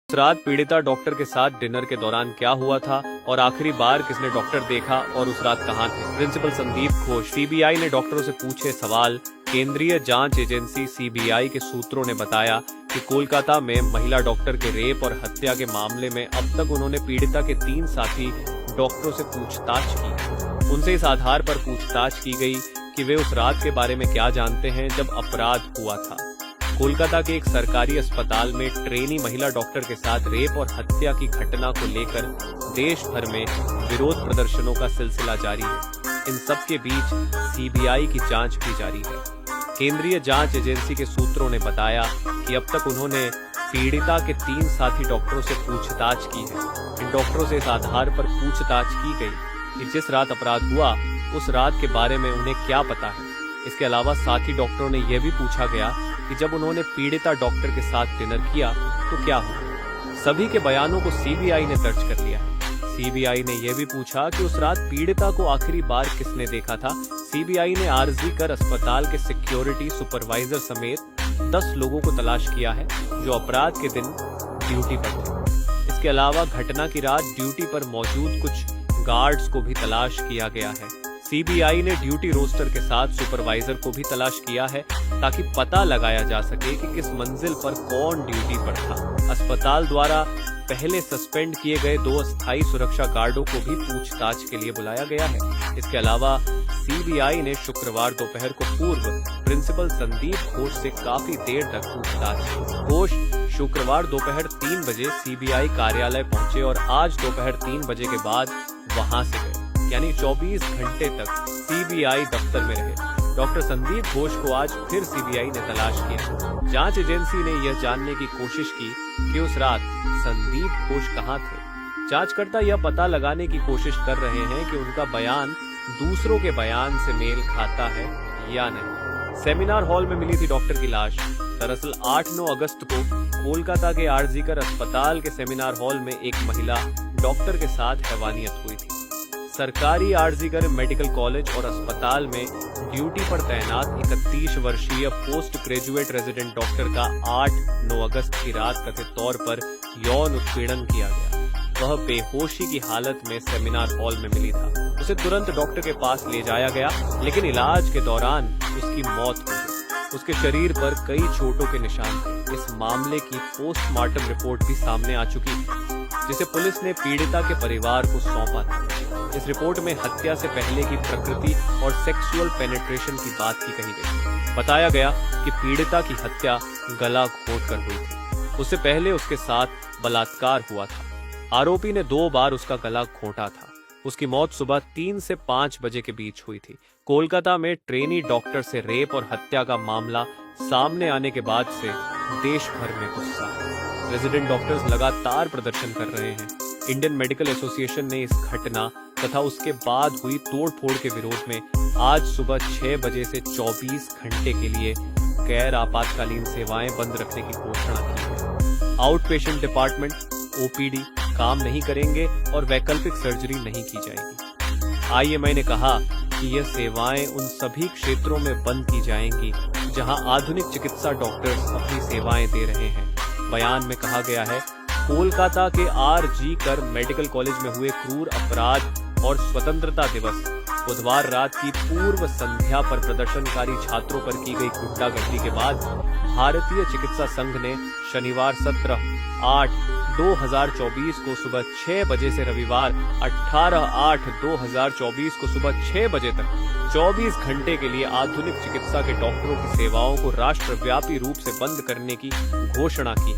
उस रात पीड़िता डॉक्टर के साथ डिनर के दौरान क्या हुआ था और आखिरी बार किसने डॉक्टर देखा और उस रात कहां थे? प्रिंसिपल संदीप घोष। सीबीआई ने डॉक्टरों से पूछे सवाल। केंद्रीय जांच एजेंसी सीबीआई के सूत्रों ने बताया कि कोलकाता में महिला डॉक्टर के रेप और हत्या के मामले में अब तक उन्होंने पीड़िता के 3 साथी डॉक्टरों से पूछताछ की। उनसे इस आधार पर पूछताछ की गई कि वे उस रात के बारे में क्या जानते हैं जब अपराध हुआ था। कोलकाता के एक सरकारी अस्पताल में ट्रेनी महिला डॉक्टर के साथ रेप और हत्या की घटना को लेकर देश भर में विरोध प्रदर्शनों का सिलसिला जारी है। इन सब के बीच सीबीआई की जांच भी जारी है। केंद्रीय जांच एजेंसी के सूत्रों ने बताया कि अब तक उन्होंने पीड़िता के 3 साथी डॉक्टरों से पूछताछ की है। इन डॉक्टरों से इस आधार पर पूछताछ की गई कि जिस रात अपराध हुआ उस रात के बारे में उन्हें क्या पता है। इसके अलावा साथी डॉक्टरों ने यह भी पूछा गया कि जब उन्होंने पीड़िता डॉक्टर के साथ डिनर किया तो क्या हुआ। सभी के बयानों को सीबीआई ने दर्ज कर लिया है। सीबीआई ने यह भी पूछा कि उस रात पीड़िता को आखिरी बार किसने देखा था। सीबीआई ने आरजी कर अस्पताल के सिक्योरिटी सुपरवाइजर समेत 10 लोगों को तलाश किया है जो अपराध के दिन ड्यूटी पर थे। इसके अलावा घटना की रात ड्यूटी पर मौजूद कुछ गार्ड्स को भी तलाश किया गया है। सीबीआई ने ड्यूटी रोस्टर के साथ सुपरवाइजर को भी तलाश किया है ताकि पता लगाया जा सके कि किस मंजिल पर कौन ड्यूटी पर था। अस्पताल द्वारा पहले सस्पेंड किए गए 2 अस्थायी सुरक्षा गार्डों को भी पूछताछ के लिए बुलाया गया है। इसके अलावा सीबीआई ने शुक्रवार दोपहर को पूर्व प्रिंसिपल संदीप घोष से काफी देर तक पूछताछ की। घोष शुक्रवार दोपहर 3 बजे सीबीआई कार्यालय पहुंचे और आज दोपहर 3 बजे के बाद वहां से गए, यानी 24 घंटे तक सीबीआई दफ्तर में रहे। डॉक्टर संदीप घोष को आज फिर सीबीआई ने तलाश किया। जांच एजेंसी ने यह जानने की कोशिश की कि उस रात संदीप घोष कहां थे। जांचकर्ता यह पता लगाने की कोशिश कर रहे हैं कि उनका बयान दूसरों के बयान से मेल खाता है या नहीं। सेमिनार हॉल में मिली थी डॉक्टर की लाश। दरअसल 8-9 अगस्त को कोलकाता के आरजी कर अस्पताल के सेमिनार हॉल में एक महिला डॉक्टर के साथ हैवानियत हुई थी। सरकारी आरजीकर मेडिकल कॉलेज और अस्पताल में ड्यूटी पर तैनात 31 वर्षीय पोस्ट ग्रेजुएट रेजिडेंट डॉक्टर का 8-9 अगस्त की रात कथित तौर पर यौन उत्पीड़न किया गया। वह बेहोशी की हालत में सेमिनार हॉल में मिली था। उसे तुरंत डॉक्टर के पास ले जाया गया, लेकिन इलाज के दौरान उसकी मौत हो गई। उसके शरीर पर कई चोटों के निशान थे। इस मामले की पोस्टमार्टम रिपोर्ट भी सामने आ चुकी है, जिसे पुलिस ने पीड़िता के परिवार को सौंपा था। इस रिपोर्ट में हत्या से पहले की प्रकृति और सेक्सुअल पेनिट्रेशन की बात की कही गई। बताया गया कि पीड़िता की हत्या गला घोंटकर हुई थी। उससे पहले उसके साथ बलात्कार हुआ था। आरोपी ने 2 बार उसका गला घोंटा था। उसकी मौत सुबह 3 से 5 बजे के बीच हुई थी। कोलकाता में ट्रेनी डॉक्टर से रेप और हत्या का मामला सामने आने के बाद से देश भर में गुस्सा है। रेजिडेंट डॉक्टर्स लगातार प्रदर्शन कर रहे हैं। इंडियन मेडिकल एसोसिएशन ने इस घटना तथा उसके बाद हुई तोड़फोड़ के विरोध में आज सुबह 6 बजे से 24 घंटे के लिए गैर आपातकालीन सेवाएं बंद रखने की घोषणा की है। आउट पेशेंट डिपार्टमेंट ओपीडी काम नहीं करेंगे और वैकल्पिक सर्जरी नहीं की जाएगी। आईएमए ने कहा कि यह सेवाएं उन सभी क्षेत्रों में बंद की जाएंगी जहां आधुनिक चिकित्सा डॉक्टर्स अपनी सेवाएं दे रहे हैं। बयान में कहा गया है, कोलकाता के आरजी कर मेडिकल कॉलेज में हुए क्रूर अपराध और स्वतंत्रता दिवस बुधवार रात की पूर्व संध्या पर प्रदर्शनकारी छात्रों पर की गई गुंडागर्दी के बाद भारतीय चिकित्सा संघ ने शनिवार 17/8/2024 को सुबह 6 बजे से रविवार 18/8/2024 को सुबह 6 बजे तक 24 घंटे के लिए आधुनिक चिकित्सा के डॉक्टरों की सेवाओं को राष्ट्रव्यापी रूप से बंद करने की घोषणा की।